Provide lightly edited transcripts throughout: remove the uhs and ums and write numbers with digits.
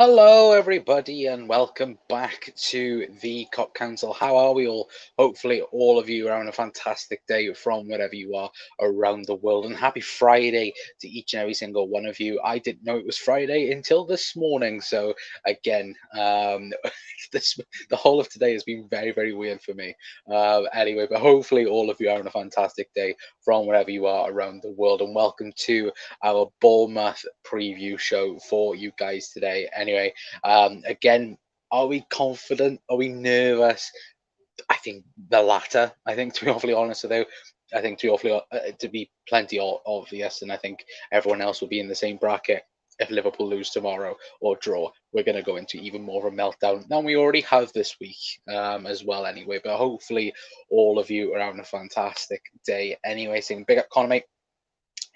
Hello, everybody, and welcome back to the Cop Council. How are we all? Hopefully, all of you are having a fantastic day from wherever you are around the world. And happy Friday to each and every single one of you. I didn't know it was Friday until this morning. So, again, this the whole of today has been very, very weird for me. Anyway, but hopefully, all of you are having a fantastic day from wherever you are around the world. And welcome to our Bournemouth preview show for you guys today. Anyway, again, are we confident? Are we nervous? I think the latter. I think, to be awfully honest with you, I think to be plenty obvious, and I think everyone else will be in the same bracket. If Liverpool lose tomorrow or draw, we're going to go into even more of a meltdown than we already have this week as well. Anyway, but hopefully all of you are having a fantastic day. Anyway, saying big up, Connor, mate.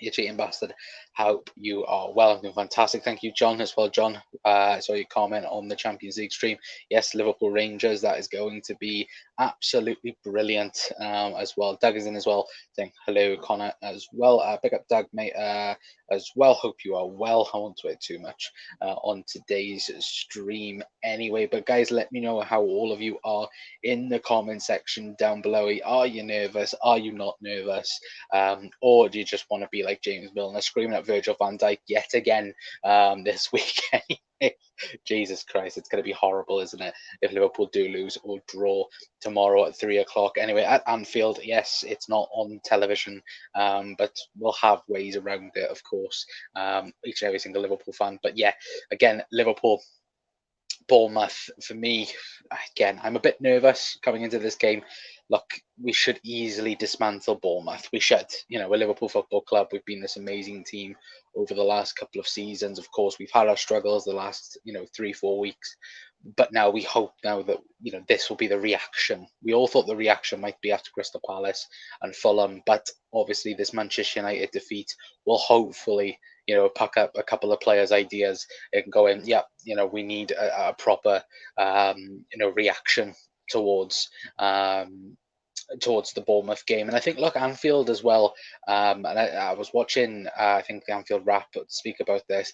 You cheating bastard. Hope you are well. I'm doing fantastic. Thank you, John, as well. John, I saw your comment on the Champions League stream. Yes, Liverpool Rangers. That is going to be absolutely brilliant as well. Doug is in as well, saying hello, Connor, as well. Pick up Doug, mate, as well. Hope you are well. I won't swear too much on today's stream anyway. But guys, let me know how all of you are in the comment section down below. Are you nervous? Are you not nervous? Or do you just want to be like James Milner screaming at Virgil van Dijk yet again this weekend? Jesus Christ, it's going to be horrible, isn't it? If Liverpool do lose or draw tomorrow at 3 o'clock. Anyway, at Anfield, yes, it's not on television, but we'll have ways around it, of course. Each and every single Liverpool fan. But yeah, again, Liverpool. Bournemouth, for me, again, I'm a bit nervous coming into this game. Look, we should easily dismantle Bournemouth. We should. We're Liverpool Football Club. We've been this amazing team over the last couple of seasons. Of course, we've had our struggles the last, 3-4 weeks. But now we hope now that, this will be the reaction. We all thought the reaction might be after Crystal Palace and Fulham, but obviously this Manchester United defeat will hopefully, pack up a couple of players' ideas and go in, yeah, we need a proper, reaction towards towards the Bournemouth game. And I think, look, Anfield as well. And I was watching, I think the Anfield Wrap speak about this.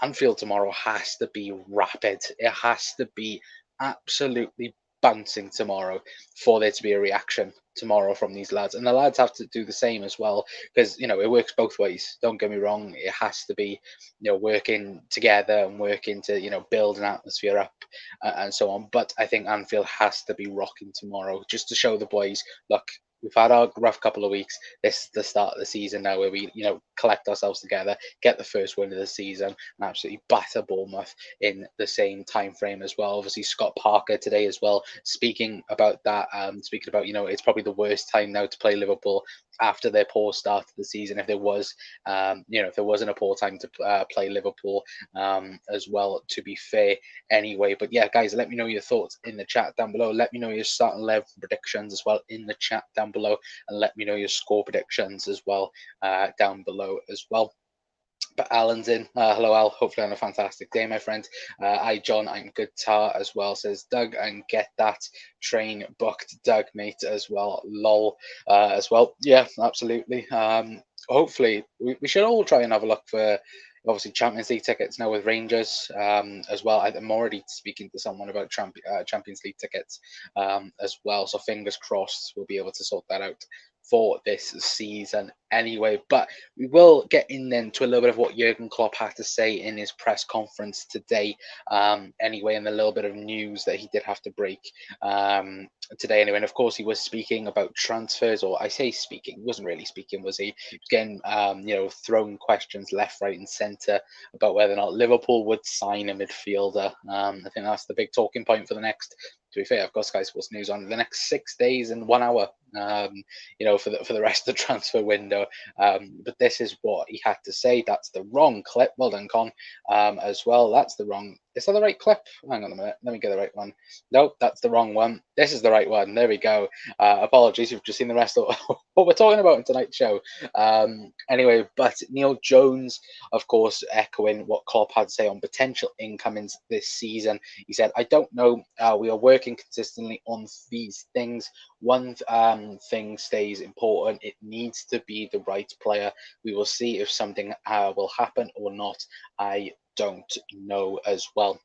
Anfield tomorrow has to be rapid. It has to be absolutely bouncing tomorrow for there to be a reaction tomorrow from these lads. And the lads have to do the same as well because, it works both ways. Don't get me wrong. It has to be, working together and working to, build an atmosphere up and so on. But I think Anfield has to be rocking tomorrow just to show the boys, look, we've had our rough couple of weeks. This is the start of the season now where we, collect ourselves together, get the first win of the season, and absolutely batter Bournemouth in the same time frame as well. Obviously, Scott Parker today as well, speaking about that, speaking about, it's probably the worst time now to play Liverpool after their poor start to the season. If there was, if there wasn't a poor time to play Liverpool as well, to be fair anyway. But yeah, guys, let me know your thoughts in the chat down below. Let me know your starting 11 predictions as well in the chat down below, and let me know your score predictions as well down below as well. But Alan's in. Hello, Al. Hopefully on a fantastic day, my friend. Hi, John. I'm good tar as well, says Doug. And get that train booked, Doug, mate, as well. Lol, as well. Yeah, absolutely. Hopefully, we should all try and have a look for obviously Champions League tickets now with Rangers as well. I'm already speaking to someone about Champions League tickets as well. So fingers crossed we'll be able to sort that out for this season anyway. But we will get in then to a little bit of what Jurgen Klopp had to say in his press conference today anyway, and a little bit of news that he did have to break today anyway. And of course he was speaking about transfers, or I say speaking, he wasn't really speaking, was he? He was getting thrown questions left, right and centre about whether or not Liverpool would sign a midfielder. I think that's the big talking point for the next, to be fair, I've got Sky Sports News on the next 6 days and 1 hour, for the rest of the transfer window. But this is what he had to say. That's the wrong clip. Well done, Con, as well. That's the wrong. Is that the right clip? Hang on a minute. Let me get the right one. Nope, that's the wrong one. This is the right one. There we go. Apologies, you've just seen the rest of what we're talking about in tonight's show. Anyway, but Neil Jones, of course, echoing what Klopp had to say on potential incomings this season. He said, I don't know. We are working consistently on these things. One thing stays important. It needs to be the right player. We will see if something will happen or not. I don't know as well.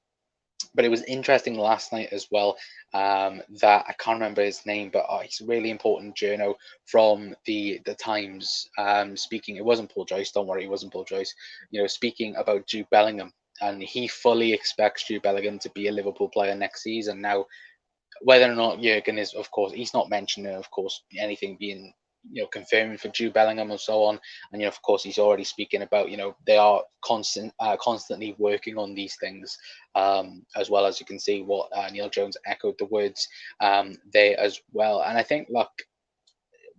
But it was interesting last night as well, that I can't remember his name, but he's a really important journo from the Times, speaking. It wasn't Paul Joyce, don't worry, it wasn't Paul Joyce. Speaking about Jude Bellingham, and he fully expects Jude Bellingham to be a Liverpool player next season. Now, whether or not Jurgen is, of course, he's not mentioning, of course, anything being, confirming for Jude Bellingham and so on. And, of course, he's already speaking about, they are constantly working on these things, as well. As you can see what Neil Jones echoed the words there as well. And I think, look,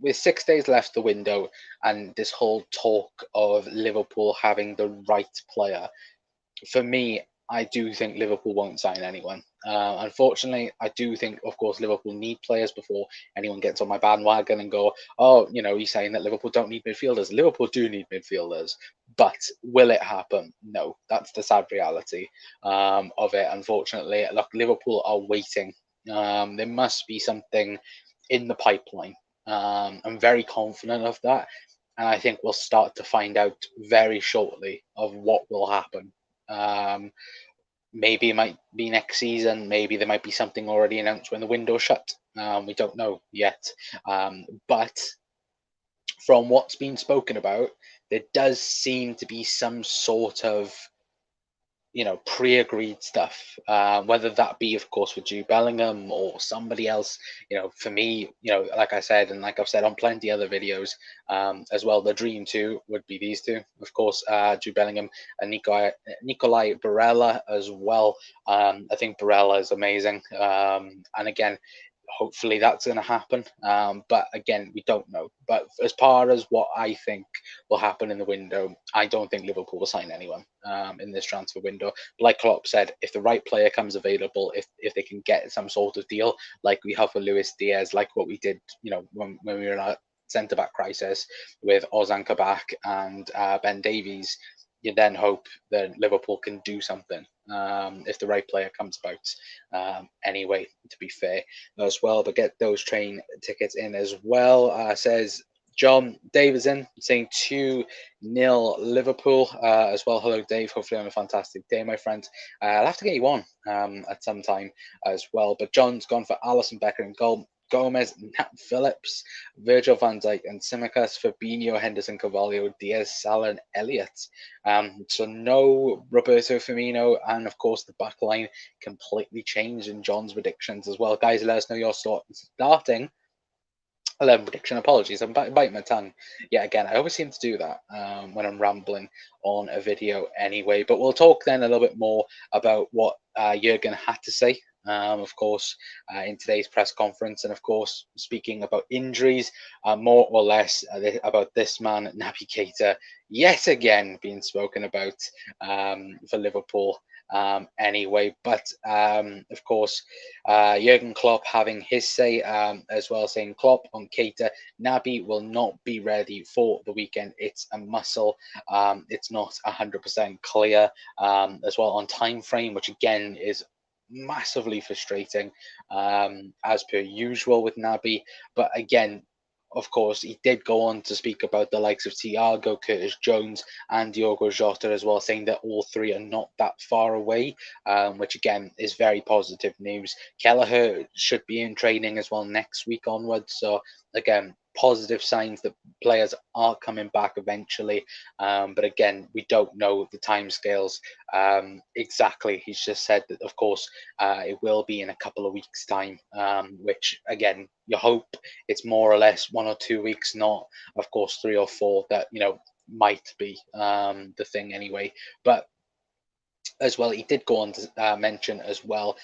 with 6 days left the window and this whole talk of Liverpool having the right player, for me, I do think Liverpool won't sign anyone. Unfortunately, I do think, of course, Liverpool need players before anyone gets on my bandwagon and go, oh, he's saying that Liverpool don't need midfielders. Liverpool do need midfielders. But will it happen? No, that's the sad reality of it, unfortunately. Look, Liverpool are waiting. There must be something in the pipeline. I'm very confident of that. And I think we'll start to find out very shortly of what will happen. Maybe it might be next season. Maybe there might be something already announced when the window's shut. We don't know yet. But from what's been spoken about, there does seem to be some sort of pre-agreed stuff, whether that be, of course, with Jude Bellingham or somebody else. For me, like I said, and like I've said on plenty other videos as well, the dream two would be these two, of course, Jude Bellingham and Nikolai Barella as well. I think Barella is amazing, and again, hopefully that's going to happen. But again, we don't know. But as far as what I think will happen in the window, I don't think Liverpool will sign anyone in this transfer window. Like Klopp said, if the right player comes available, if they can get some sort of deal like we have for Luis Diaz, like what we did, when we were in a centre back crisis with Ozan Kabak and Ben Davies, you then hope that Liverpool can do something if the right player comes about. Anyway, to be fair as well, but get those train tickets in as well. Says John Davison saying 2-0 Liverpool as well. Hello, Dave. Hopefully, on a fantastic day, my friend. I'll have to get you on at some time as well. But John's gone for Alisson Becker in goal. Gomez, Nat Phillips, Virgil van Dijk, and Tsimikas, Fabinho, Henderson, Carvalho, Diaz, Salah, and Elliott. So no Roberto Firmino, and of course the back line completely changed in John's predictions as well. Guys, let us know your starting 11 prediction. Apologies, I'm biting my tongue. Yeah, again, I always seem to do that when I'm rambling on a video anyway. But we'll talk then a little bit more about what Jurgen had to say, of course, in today's press conference. And of course, speaking about injuries, more or less about this man, Naby Keita, yet again being spoken about for Liverpool. Anyway, but of course, Jurgen Klopp having his say as well, saying Klopp on Keita, Naby will not be ready for the weekend. It's a muscle. It's not 100% clear as well on time frame, which again is massively frustrating as per usual with Naby. But again, of course, he did go on to speak about the likes of Thiago, Curtis Jones, and Diogo Jota as well, saying that all three are not that far away, which again is very positive news. Kelleher should be in training as well next week onwards. So again, positive signs that players are coming back eventually. But again, we don't know the timescales exactly. He's just said that, of course, it will be in a couple of weeks' time, which again, you hope it's more or less 1 or 2 weeks, not, of course, 3 or 4 that, might be the thing anyway. But as well, he did go on to mention as well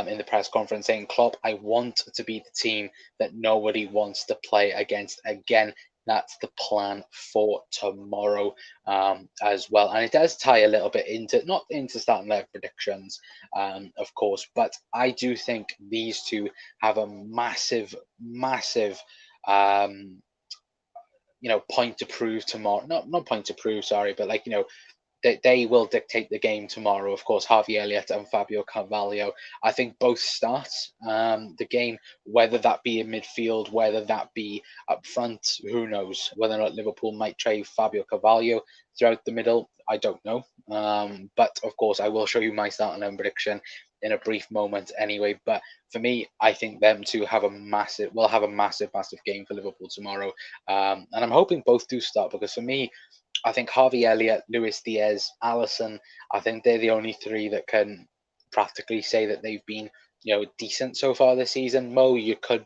in the press conference, saying, Klopp, I want to be the team that nobody wants to play against again. That's the plan for tomorrow as well. And it does tie a little bit into, not into starting their predictions, of course, but I do think these two have a massive, massive point to prove tomorrow. Not point to prove, sorry, but like, they will dictate the game tomorrow. Of course, Harvey Elliott and Fabio Carvalho, I think both start the game, whether that be in midfield, whether that be up front, who knows? Whether or not Liverpool might trade Fabio Carvalho throughout the middle, I don't know. But of course, I will show you my starting line prediction in a brief moment anyway. But for me, I think them two will have a massive game for Liverpool tomorrow. And I'm hoping both do start, because for me, I think Harvey Elliott, Luis Diaz, Allison, I think they're the only three that can practically say that they've been, decent so far this season. Mo, you could,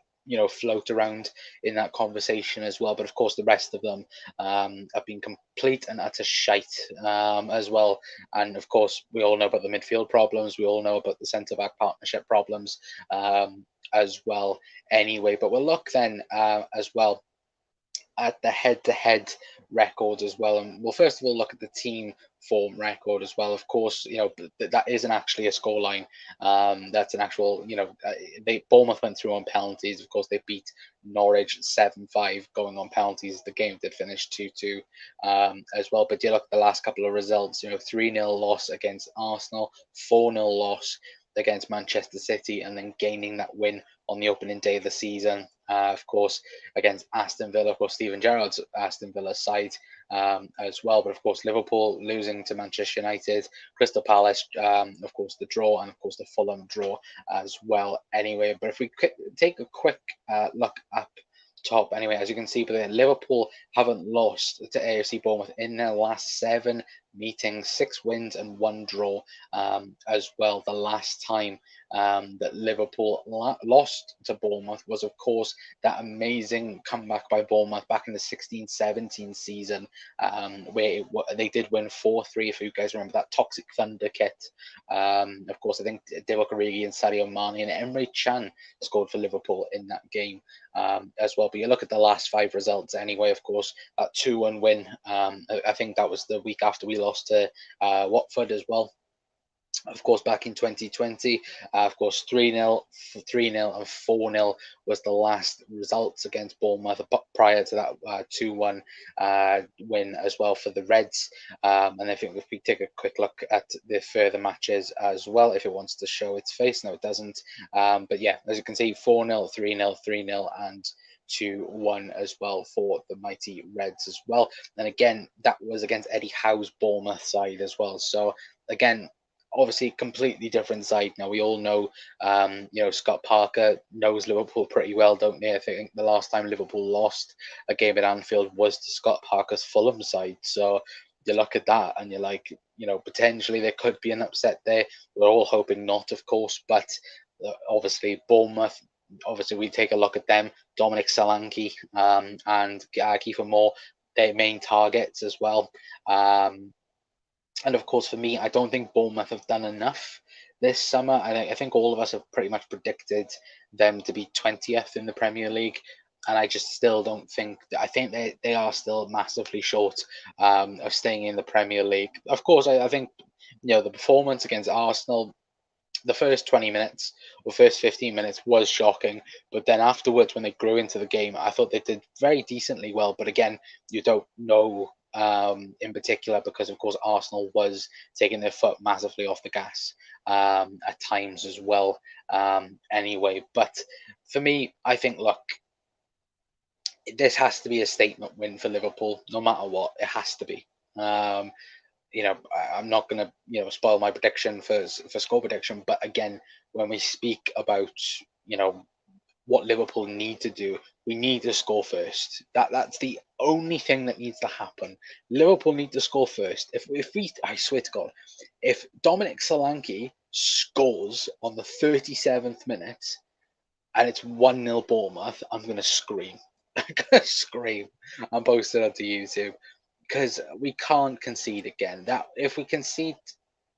float around in that conversation as well. But of course, the rest of them have been complete and utter shite as well. And of course, we all know about the midfield problems. We all know about the centre back partnership problems as well. Anyway, but we'll look then as well at the head-to-head record as well. And we'll first of all look at the team form record as well. Of course, that isn't actually a scoreline. That's an actual, Bournemouth went through on penalties. Of course, they beat Norwich 7-5 going on penalties. The game did finish 2-2 as well. But you look at the last couple of results, 3-0 loss against Arsenal, 4-0 loss against Manchester City, and then gaining that win on the opening day of the season, of course, against Aston Villa, of course, Steven Gerrard's Aston Villa side as well. But of course, Liverpool losing to Manchester United, Crystal Palace, of course, the draw, and of course, the Fulham draw as well. Anyway, but if we take a quick look up top, anyway, as you can see, but Liverpool haven't lost to AFC Bournemouth in their last 7 meetings, 6 wins and 1 draw as well. The last time that Liverpool lost to Bournemouth was, of course, that amazing comeback by Bournemouth back in the 16-17 season, where they did win 4-3, if you guys remember that Toxic Thunder kit. Of course, I think Divock Origi and Sadio Mane and Emre Can scored for Liverpool in that game as well. But you look at the last 5 results anyway, of course, that 2-1 win. I think that was the week after we lost to Watford as well. Of course, back in 2020, of course, 3-0, 3-0 and 4-0 was the last results against Bournemouth prior to that 2-1 win as well for the Reds. And I think if we take a quick look at the further matches as well, if it wants to show its face, no, it doesn't. But yeah, as you can see, 4-0, 3-0, 3-0, and 2-1 as well for the mighty Reds as well. And again, that was against Eddie Howe's Bournemouth side as well. So again, obviously completely different side now. We all know, Scott Parker knows Liverpool pretty well, don't they? I think the last time Liverpool lost a game at Anfield was to Scott Parker's Fulham side. So you look at that and you're like, potentially there could be an upset there. We're all hoping not, of course, but obviously Bournemouth, obviously we take a look at them, Dominic Solanke and Kiefer Moore, their main targets as well. And of course, for me, I don't think Bournemouth have done enough this summer. I think all of us have pretty much predicted them to be 20th in the Premier League. And I just still don't think, I think they are still massively short of staying in the Premier League. Of course, I think, the performance against Arsenal, the first 20 minutes or first 15 minutes was shocking. But then afterwards, when they grew into the game, I thought they did very decently well. But again, you don't know in particular, because of course Arsenal was taking their foot massively off the gas at times as well. Anyway, but for me, I think, look, this has to be a statement win for Liverpool, no matter what. It has to be. I'm not going to spoil my prediction for score prediction, but again, when we speak about what Liverpool need to do, we need to score first. That's the only thing that needs to happen. Liverpool need to score first. If we, I swear to God, if Dominic Solanke scores on the 37th minute and it's 1-0 Bournemouth, I'm gonna scream. I'm gonna scream. I'm posting it to YouTube, because we can't concede again. That if we concede,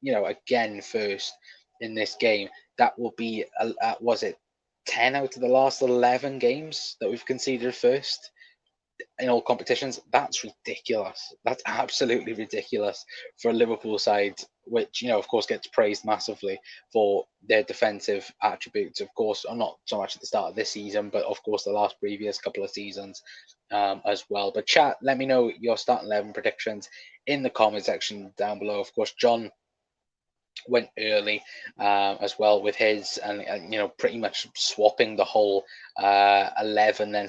again first in this game, that will be was it 10 out of the last 11 games that we've conceded first in all competitions? That's ridiculous. That's absolutely ridiculous for a Liverpool side, which, of course, gets praised massively for their defensive attributes, of course, or not so much at the start of this season, but of course the last previous couple of seasons as well. But chat, let me know your starting 11 predictions in the comment section down below. Of course, John went early as well with his, and pretty much swapping the whole 11 then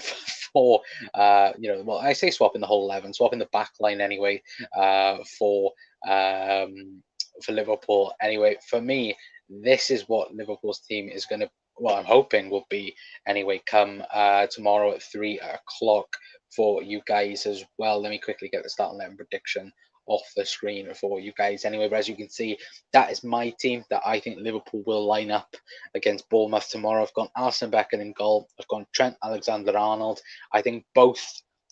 for well, I say swapping the whole 11, swapping the back line anyway for Liverpool. Anyway, for me, this is what Liverpool's team is going to, well, I'm hoping will be anyway, come tomorrow at 3 o'clock for you guys as well. Let me quickly get the starting 11 prediction off the screen for you guys anyway. But as you can see, that is my team that I think Liverpool will line up against Bournemouth tomorrow. I've got Alisson Becker in goal. I've got Trent Alexander-Arnold. I think both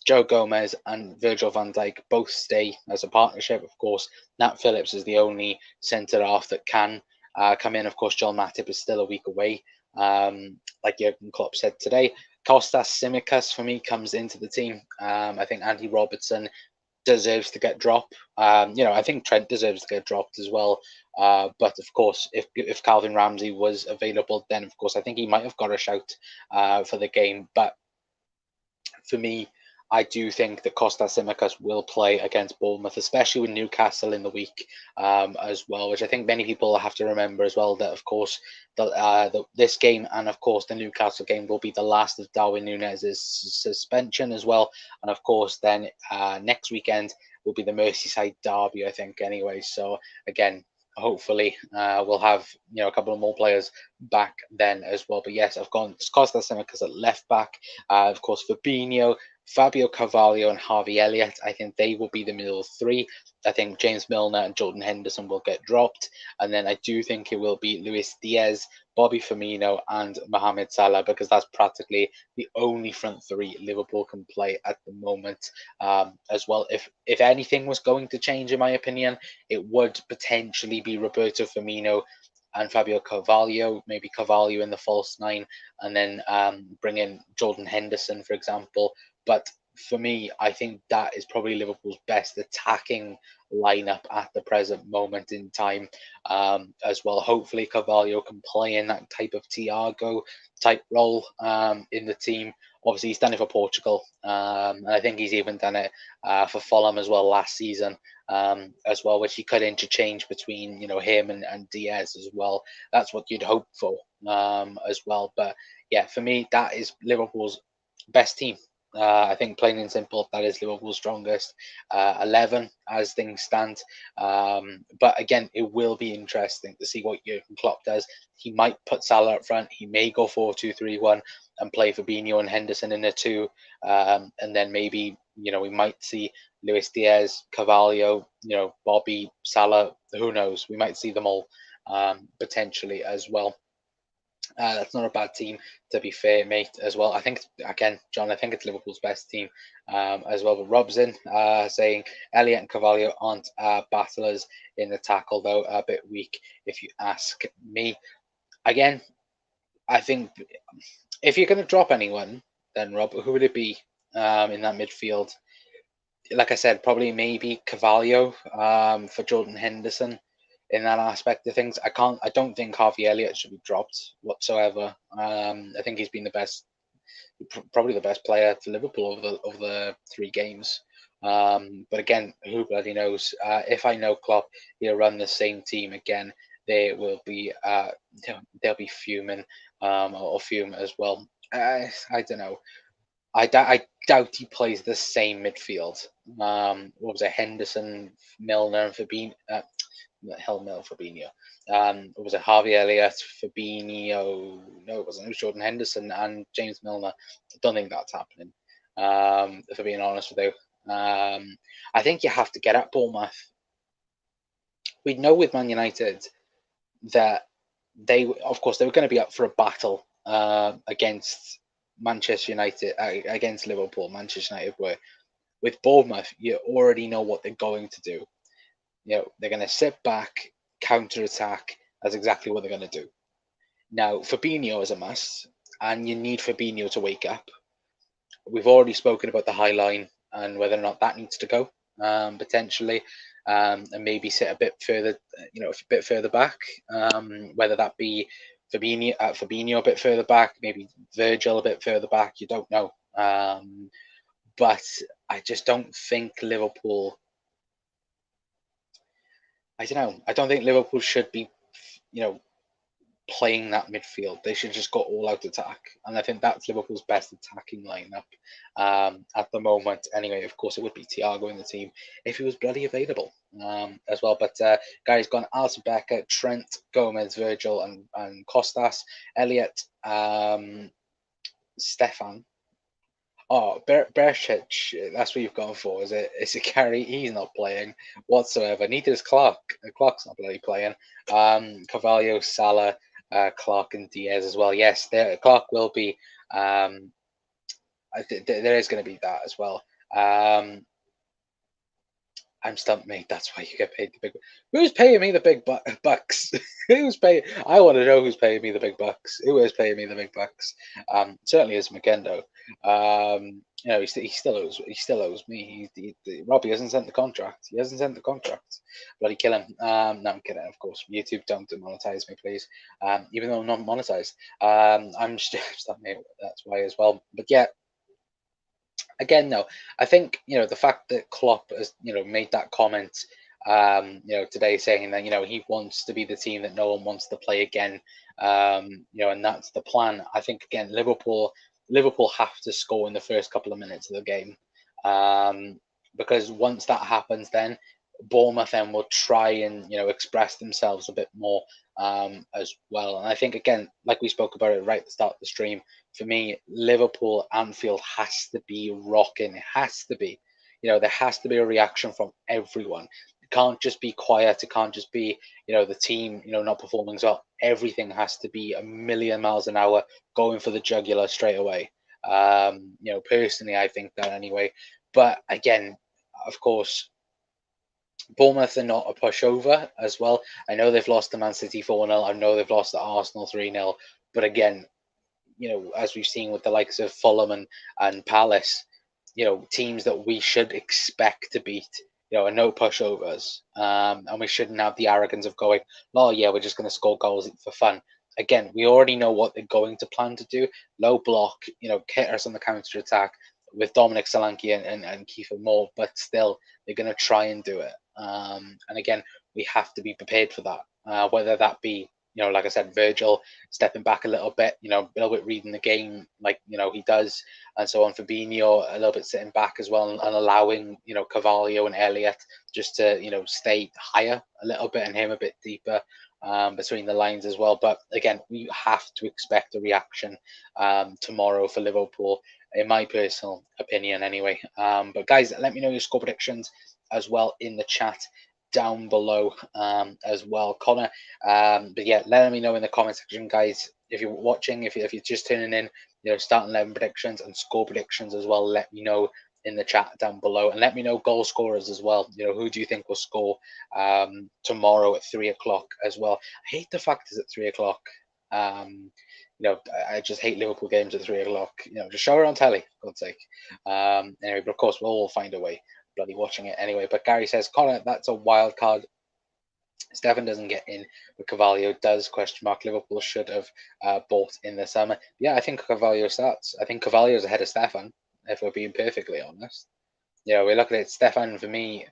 Joe Gomez and Virgil van Dijk both stay as a partnership. Of course, Nat Phillips is the only centre half that can come in. Of course, Joel Matip is still a week away. Like Jurgen Klopp said today, Kostas Tsimikas for me comes into the team. I think Andy Robertson deserves to get dropped. I think Trent deserves to get dropped as well. But of course, if Calvin Ramsey was available, then of course I think he might have got a shout for the game. But for me, I do think that Kostas Tsimikas will play against Bournemouth, especially with Newcastle in the week as well, which I think many people have to remember as well, that of course this game and of course the Newcastle game will be the last of Darwin Núñez's suspension as well. And of course then next weekend will be the Merseyside derby, I think, anyway. So again, hopefully we'll have a couple of more players back then as well. But yes, I've gone Kostas Tsimikas at left back. Of course, Fabinho, Fabio Carvalho and Harvey Elliott, I think they will be the middle three. I think James Milner and Jordan Henderson will get dropped. And then I do think it will be Luis Diaz, Bobby Firmino and Mohamed Salah, because that's practically the only front three Liverpool can play at the moment as well. If anything was going to change, in my opinion, it would potentially be Roberto Firmino and Fabio Carvalho, maybe Carvalho in the false nine, and then bring in Jordan Henderson, for example. But for me, I think that is probably Liverpool's best attacking lineup at the present moment in time as well. Hopefully, Carvalho can play in that type of Thiago type role in the team. Obviously, he's done it for Portugal, and I think he's even done it for Fulham as well last season as well, which he could interchange between him and Diaz as well. That's what you'd hope for as well. But yeah, for me, that is Liverpool's best team. I think plain and simple, that is Liverpool's strongest 11 as things stand. But again, it will be interesting to see what Jurgen Klopp does. He might put Salah up front. He may go 4-2-3-1 and play Fabinho and Henderson in a two. And then maybe, we might see Luis Diaz, Carvalho, Bobby, Salah. Who knows? We might see them all potentially as well. That's not a bad team, to be fair, mate, as well. I think, again, John, I think it's Liverpool's best team as well. But Robson saying Elliott and Carvalho aren't battlers in the tackle, though, a bit weak, if you ask me. Again, I think if you're going to drop anyone, then, Rob, who would it be in that midfield? Like I said, probably maybe Carvalho for Jordan Henderson. In that aspect of things, I don't think Harvey Elliott should be dropped whatsoever. I think he's been the best, probably the best player for Liverpool over the 3 games. But again, who bloody knows? If I know Klopp, he'll run the same team again. They will be they'll be fuming or fume as well. I don't know. I doubt he plays the same midfield. What was it? Henderson, Milner, and Fabinho. Mel Fabinho. It was a Harvey Elliott, Fabinho. No, it wasn't. It was Jordan Henderson and James Milner. I don't think that's happening. If I'm being honest with you, I think you have to get at Bournemouth. We know with Man United that of course, they were going to be up for a battle against Manchester United, against Liverpool. Manchester United were. With Bournemouth, you already know what they're going to do. They're going to sit back, counter attack. That's exactly what they're going to do. Now, Fabinho is a must, and you need Fabinho to wake up. We've already spoken about the high line and whether or not that needs to go potentially, and maybe sit a bit further, a bit further back. Whether that be Fabinho a bit further back, maybe Virgil a bit further back. You don't know, but I just don't think Liverpool. I don't know. I don't think Liverpool should be, playing that midfield. They should just go all out attack, and I think that's Liverpool's best attacking lineup at the moment. Anyway, of course, it would be Thiago in the team if he was bloody available as well. But guys, gone Alisson Becker, Trent, Gomez, Virgil, and Costas, Elliot, Stefan. Oh, Beršić, that's what you've gone for, is it? Is it Gary? He's not playing whatsoever. Neither is Clark. Clark's not bloody playing. Carvalho, Salah, Clark, and Diaz as well. Yes, Clark will be. There is going to be that as well. I'm stumped, mate. That's why you get paid the big. Who's paying me the big bucks? Who's paying? I want to know who's paying me the big bucks. Who is paying me the big bucks? Certainly is McKendo. He still owes me. Robbie hasn't sent the contract. He hasn't sent the contract. Bloody kill him. No, I'm kidding. Of course, YouTube don't demonetize me, please. Even though I'm not monetized, I'm stumped, mate. That's why as well. But yeah. Again, though, I think the fact that Klopp has made that comment today, saying that he wants to be the team that no one wants to play again, and that's the plan. I think again, Liverpool have to score in the first couple of minutes of the game, because once that happens, then Bournemouth then will try and express themselves a bit more as well. And I think again, like we spoke about it right at the start of the stream, for me, Liverpool Anfield has to be rocking. It has to be. There has to be a reaction from everyone. It can't just be quiet. It can't just be the team not performing as well. Everything has to be a million miles an hour, going for the jugular straight away. Personally, I think that anyway. But again, of course, Bournemouth are not a pushover as well. I know they've lost to Man City 4-0. I know they've lost to Arsenal 3-0. But again, as we've seen with the likes of Fulham and Palace, teams that we should expect to beat, are no pushovers. And we shouldn't have the arrogance of going, oh, yeah, we're just going to score goals for fun. Again, we already know what they're going to plan to do. Low block, hit us on the counter attack with Dominic Solanke and Kiefer Moore, but still, they're going to try and do it. And again, we have to be prepared for that, whether that be, like I said, Virgil stepping back a little bit, a little bit reading the game like, he does, and so on. Fabinho a little bit sitting back as well and allowing, Carvalho and Elliot just to, stay higher a little bit and him a bit deeper between the lines as well. But again, we have to expect a reaction tomorrow for Liverpool, in my personal opinion anyway. But guys, let me know your score predictions as well in the chat down below as well, Connor. But yeah, let me know in the comment section, guys, if you're watching, if you're just tuning in, starting 11 predictions and score predictions as well. Let me know in the chat down below, and let me know goal scorers as well. Who do you think will score tomorrow at 3 o'clock as well? I hate the fact it's at 3 o'clock. I just hate Liverpool games at 3 o'clock. Just show it on telly, for God's sake. Anyway, but of course, we'll all find a way bloody watching it anyway. But Gary says, Connor, that's a wild card. Stefan doesn't get in, but Carvalho does, ? Liverpool should have bought in the summer. Yeah, I think Carvalho starts. I think Carvalho's ahead of Stefan, if we're being perfectly honest. We're looking at Stefan, for me,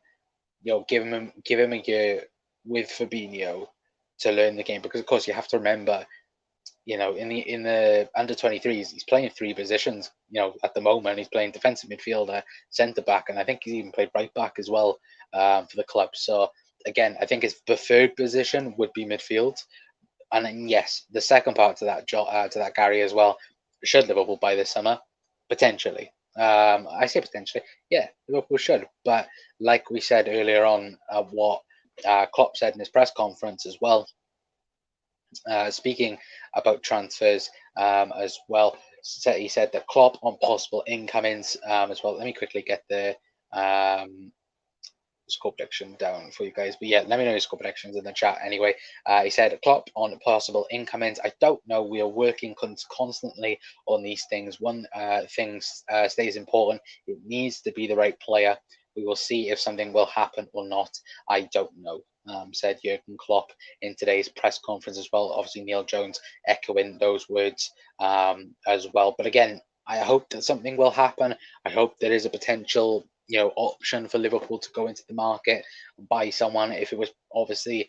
give him a year with Fabinho to learn the game, because of course you have to remember, in the under 23s, he's playing 3 positions. At the moment, he's playing defensive midfielder, centre back, and I think he's even played right back as well for the club. So again, I think his preferred position would be midfield. And then, yes, the second part to that, Gary, as well. Should Liverpool buy this summer? Potentially. I say potentially. Yeah, Liverpool should. But like we said earlier on, what Klopp said in his press conference as well, speaking about transfers as well, he said that Klopp on possible incomings as well. Let me quickly get the score prediction down for you guys. But yeah, let me know your score predictions in the chat anyway. He said, Klopp on possible incomings. I don't know. We are working constantly on these things. One thing stays important. It needs to be the right player. We will see if something will happen or not. I don't know, said Jurgen Klopp in today's press conference as well. Obviously, Neil Jones echoing those words as well. But again, I hope that something will happen. I hope there is a potential option for Liverpool to go into the market and buy someone. If it was, obviously,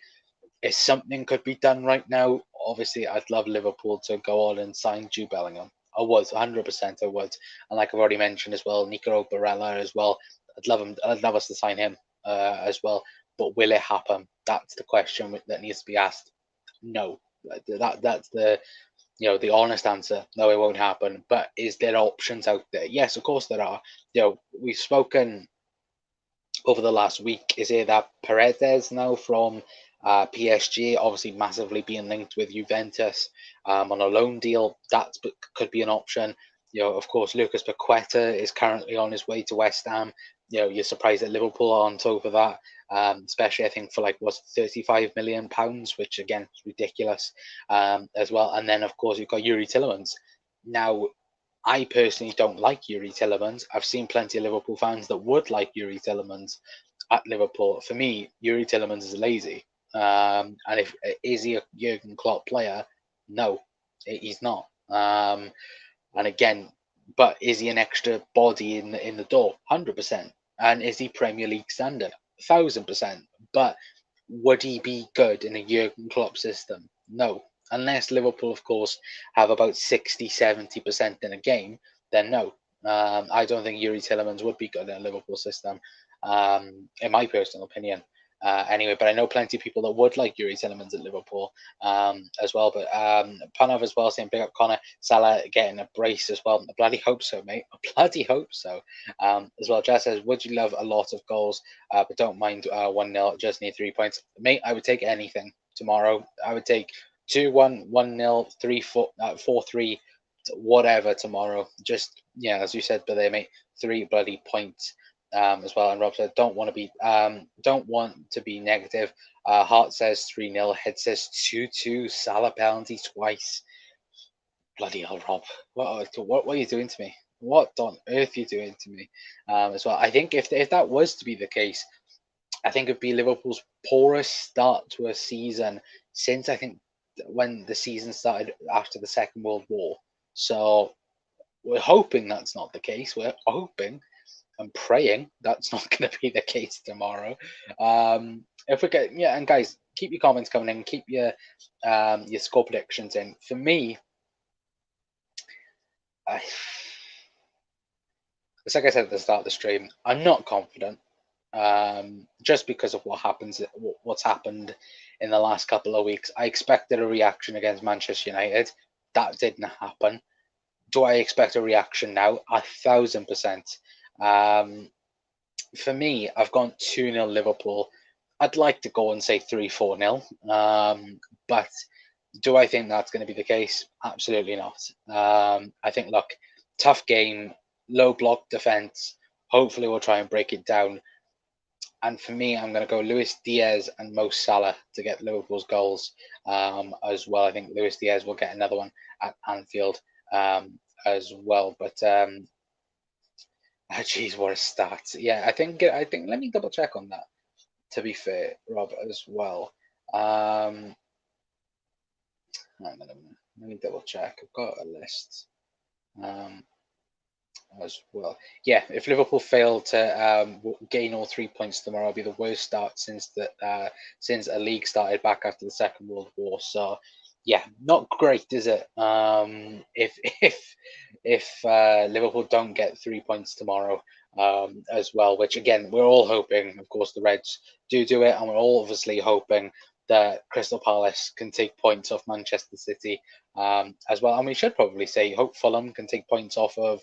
if something could be done right now, obviously I'd love Liverpool to go on and sign Jude Bellingham. I would, 100% I would. And like I've already mentioned as well, Nico Barella as well. I'd love him. I'd love us to sign him as well. But will it happen? That's the question that needs to be asked. No, that's the honest answer. No, it won't happen. But is there options out there? Yes, of course there are. We've spoken over the last week. Is it that Paredes now from PSG, obviously massively being linked with Juventus on a loan deal? That could be an option. Of course, Lucas Paqueta is currently on his way to West Ham. You're surprised that Liverpool aren't over that, especially I think for £35 million, which again is ridiculous as well. And then of course you've got Yuri Tillemans. Now, I personally don't like Yuri Tillemans. I've seen plenty of Liverpool fans that would like Yuri Tillemans at Liverpool. For me, Yuri Tillemans is lazy. And is he a Jurgen Klopp player? No, he's not. And again, but is he an extra body in the door? 100%. And is he Premier League standard? 1,000%. But would he be good in a Jurgen Klopp system? No. Unless Liverpool, of course, have about 60-70% in a game, then no. I don't think Yuri Tillemans would be good in a Liverpool system, in my personal opinion. Anyway, but I know plenty of people that would like Yuri Tillemans at Liverpool as well. But Panov as well saying big up Connor, Salah getting a brace as well. I bloody hope so, mate. I bloody hope so. As well, Jazz says, would you love a lot of goals, but don't mind 1-0, just need 3 points. Mate, I would take anything tomorrow. I would take 2-1, 1-0, 3-4, 4-3, whatever tomorrow. Just, yeah, as you said, but they mate, 3 bloody points. As well, and Rob said, don't want to be negative. Hart says 3-0. Head says 2-2. Salah penalty twice. Bloody hell, Rob! What are you doing to me? What on earth are you doing to me? As well, I think if that was to be the case, I think it'd be Liverpool's poorest start to a season since I think when the season started after the Second World War. So we're hoping that's not the case. We're hoping. I'm praying that's not going to be the case tomorrow. If we get and guys, keep your comments coming in, keep your score predictions in. For me, it's like I said at the start of the stream, I'm not confident, just because of what's happened in the last couple of weeks. I expected a reaction against Manchester United. That didn't happen. Do I expect a reaction now? 1,000%. For me, I've gone 2-0 Liverpool. I'd like to go and say 3-4-0. But do I think that's going to be the case? Absolutely not. I think, look, tough game, low block defense. Hopefully we'll try and break it down. And for me, I'm going to go Luis Diaz and Mo Salah to get Liverpool's goals as well. I think Luis Diaz will get another one at Anfield as well. But geez, what a start! Yeah, I think. Let me double check on that. To be fair, Rob, as well. Let me double check. I've got a list as well. Yeah, if Liverpool fail to gain all 3 points tomorrow, it'll be the worst start since a league started back after the Second World War. So, yeah, not great, is it? If Liverpool don't get 3 points tomorrow as well, which again we're all hoping, of course, the Reds do it, and we're all obviously hoping that Crystal Palace can take points off Manchester City as well, and we should probably say hope Fulham can take points off of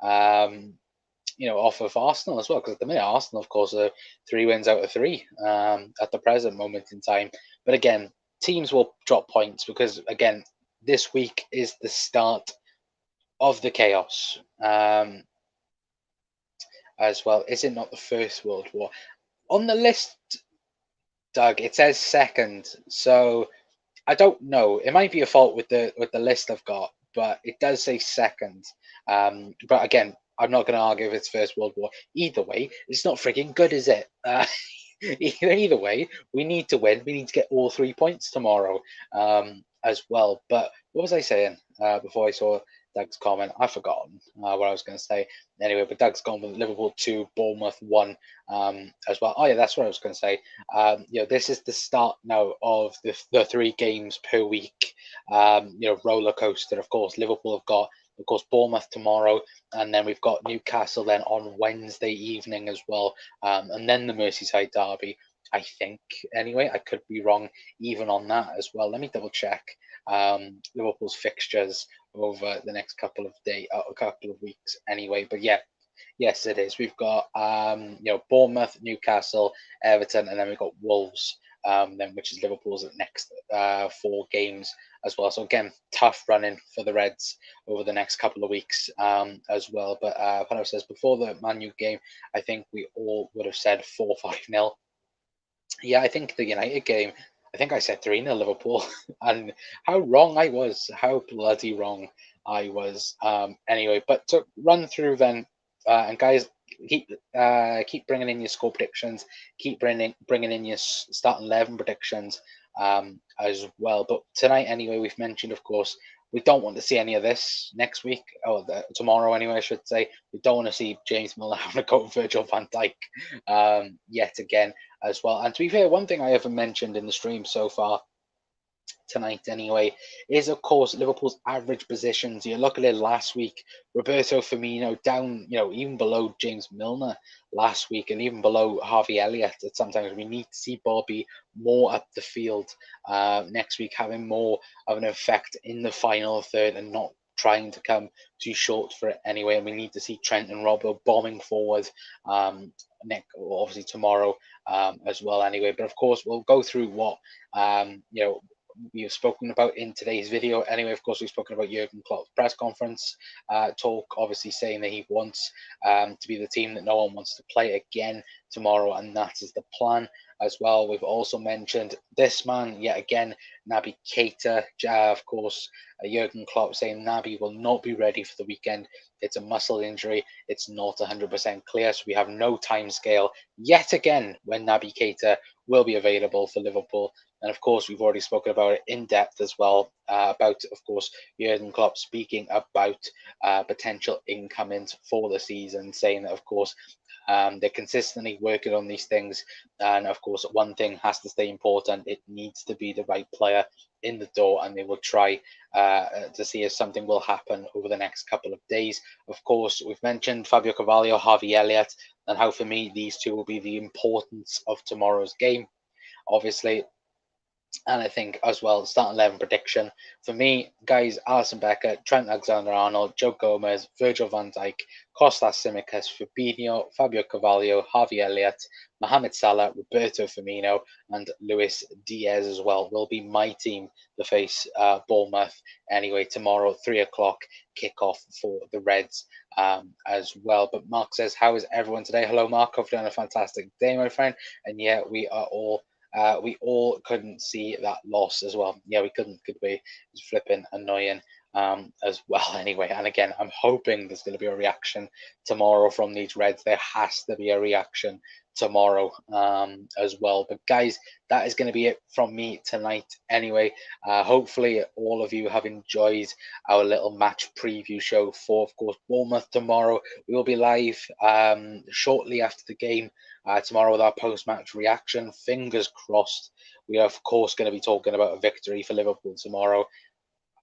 off of Arsenal as well, because at the minute Arsenal, of course, are 3 wins out of 3 at the present moment in time. But again, teams will drop points because again, this week is the start of the chaos as well. Is it not the First World War? On the list, Doug, it says second, so I don't know. It might be a fault with the list I've got, but it does say second. But again, I'm not going to argue if it's First World War. Either way, it's not freaking good, is it? Either way, we need to win. We need to get all 3 points tomorrow as well. But what was I saying before I saw Doug's comment. I've forgotten what I was going to say. Anyway, but Doug's gone with Liverpool 2, Bournemouth 1 as well. Oh, yeah, that's what I was going to say. This is the start now of the 3 games per week, roller coaster. Of course, Liverpool have got, of course, Bournemouth tomorrow, and then we've got Newcastle then on Wednesday evening as well, and then the Merseyside derby. I think, anyway, I could be wrong even on that as well. Let me double check Liverpool's fixtures over the next couple of a couple of weeks anyway. But yeah, yes, it is. We've got Bournemouth, Newcastle, Everton, and then we've got Wolves, then which is Liverpool's next 4 games as well. So again, tough running for the Reds over the next couple of weeks as well. But Pano says before the Man U game, I think we all would have said 4-5-0. Yeah, I think the United game, I think I said 3-0 Liverpool, and how wrong I was, how bloody wrong I was. Anyway, but to run through then, and guys, keep bringing in your score predictions, keep bringing in your starting 11 predictions as well. But tonight, anyway, we've mentioned, of course, we don't want to see any of this next week, or tomorrow anyway, I should say. We don't want to see James Milner having a go at Virgil van Dijk yet again as well. And to be fair, one thing I haven't mentioned in the stream so far tonight anyway is, of course, Liverpool's average positions. You look at it last week, Roberto Firmino down, even below James Milner last week, and even below Harvey Elliott at sometimes. We need to see Bobby more up the field next week, having more of an effect in the final third and not trying to come too short for it anyway. And we need to see Trent and Robbo bombing forward obviously tomorrow as well anyway. But of course, we'll go through what we have spoken about in today's video. Anyway, of course, we've spoken about Jurgen Klopp's press conference talk, obviously saying that he wants to be the team that no one wants to play again tomorrow, and that is the plan as well. We've also mentioned this man, yet again, Naby Keita. Of course, Jurgen Klopp saying Naby will not be ready for the weekend. It's a muscle injury. It's not 100% clear, so we have no time scale yet again when Naby Keita will be available for Liverpool. And of course, we've already spoken about it in depth as well, about, of course, Jurgen Klopp speaking about potential incomings for the season, saying that, of course, they're consistently working on these things. And of course, one thing has to stay important. It needs to be the right player in the door, and they will try to see if something will happen over the next couple of days. Of course, we've mentioned Fabio Carvalho, Harvey Elliott, and how for me, these two will be the importance of tomorrow's game, obviously. And I think as well, starting 11 prediction for me, guys: Alisson Becker, Trent Alexander-Arnold, Joe Gomez, Virgil van Dijk, Kostas Tsimikas, Fabinho, Fabio Carvalho, Harvey Elliott, Mohamed Salah, Roberto Firmino, and Luis Diaz as well will be my team to face Bournemouth anyway tomorrow, 3 o'clock kickoff for the Reds as well. But Mark says, how is everyone today? Hello, Mark. Hope you're having a fantastic day, my friend. And yeah, we all couldn't see that loss as well. Yeah, we couldn't, could we? It was flipping annoying as well anyway. And again, I'm hoping there's going to be a reaction tomorrow from these Reds. There has to be a reaction tomorrow as well. But guys, that is going to be it from me tonight anyway. Hopefully all of you have enjoyed our little match preview show for, of course, Bournemouth tomorrow. We will be live shortly after the game tomorrow with our post-match reaction. Fingers crossed. We are, of course, going to be talking about a victory for Liverpool tomorrow.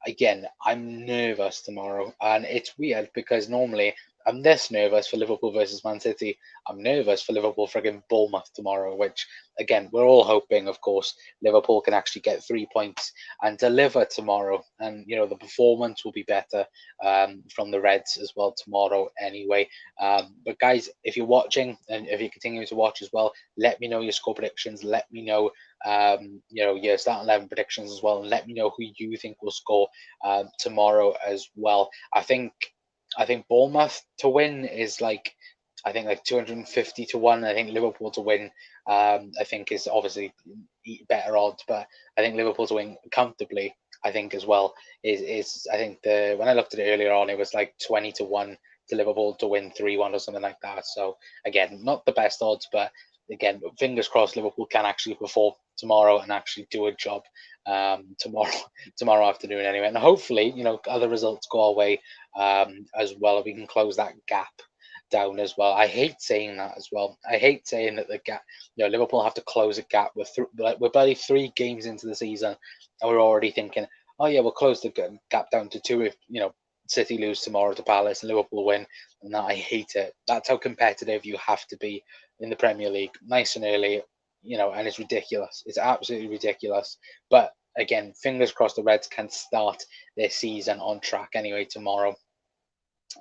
Again, I'm nervous tomorrow, and it's weird because normally I'm this nervous for Liverpool versus Man City. I'm nervous for Liverpool frigging Bournemouth tomorrow, which, again, we're all hoping, of course, Liverpool can actually get 3 points and deliver tomorrow. And, the performance will be better from the Reds as well tomorrow anyway. But guys, if you're watching and if you continue to watch as well, let me know your score predictions. Let me know your starting 11 predictions as well, and let me know who you think will score tomorrow as well. I think Bournemouth to win is like 250 to 1. I think Liverpool to win I think is obviously better odds, but I think Liverpool to win comfortably, I think as well is I think when I looked at it earlier on, it was like 20 to 1 to Liverpool to win 3-1 or something like that. So again, not the best odds, but again, fingers crossed Liverpool can actually perform tomorrow and actually do a job tomorrow tomorrow afternoon anyway. And hopefully, other results go our way as well. We can close that gap down as well. I hate saying that as well. I hate saying that the gap, Liverpool have to close a gap. We're barely 3 games into the season, and we're already thinking, oh yeah, we'll close the gap down to 2 if City lose tomorrow to Palace and Liverpool win. And that, I hate it. That's how competitive you have to be in the Premier League, nice and early, and it's ridiculous. It's absolutely ridiculous. But again, fingers crossed the Reds can start their season on track anyway tomorrow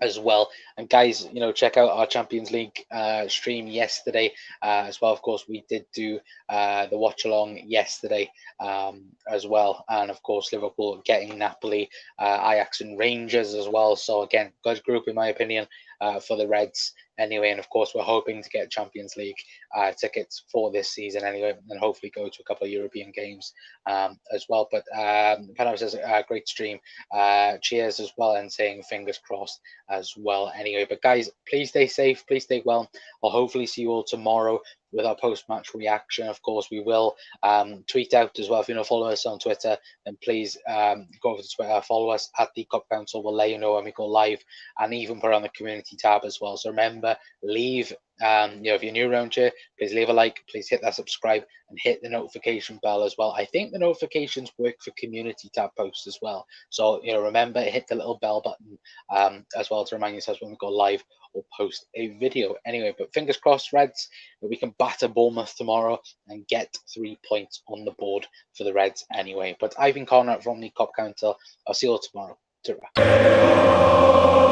as well. And guys, check out our Champions League stream yesterday as well. Of course, we did do the watch along yesterday as well, and of course Liverpool getting Napoli, Ajax and Rangers as well. So again, good group in my opinion for the Reds anyway. And of course, we're hoping to get Champions League tickets for this season anyway, and hopefully go to a couple of European games as well. But Panos says a great stream. Cheers as well, and saying fingers crossed as well anyway. But guys, please stay safe, please stay well. I'll hopefully see you all tomorrow with our post-match reaction. Of course, we will tweet out as well. If you don't follow us on Twitter, then please go over to Twitter, follow us at the Cup Council. We'll let you know when we go live, and even put on the community tab as well. So remember, leave if you're new around here, please leave a like, please hit that subscribe, and hit the notification bell as well. I think the notifications work for community tab posts as well. So remember, hit the little bell button as well to remind yourselves when we go live or post a video anyway. But fingers crossed, Reds, that we can batter Bournemouth tomorrow and get 3 points on the board for the Reds anyway. But I've been Connor from the Cop Council. I'll see you all tomorrow. Ta-ra.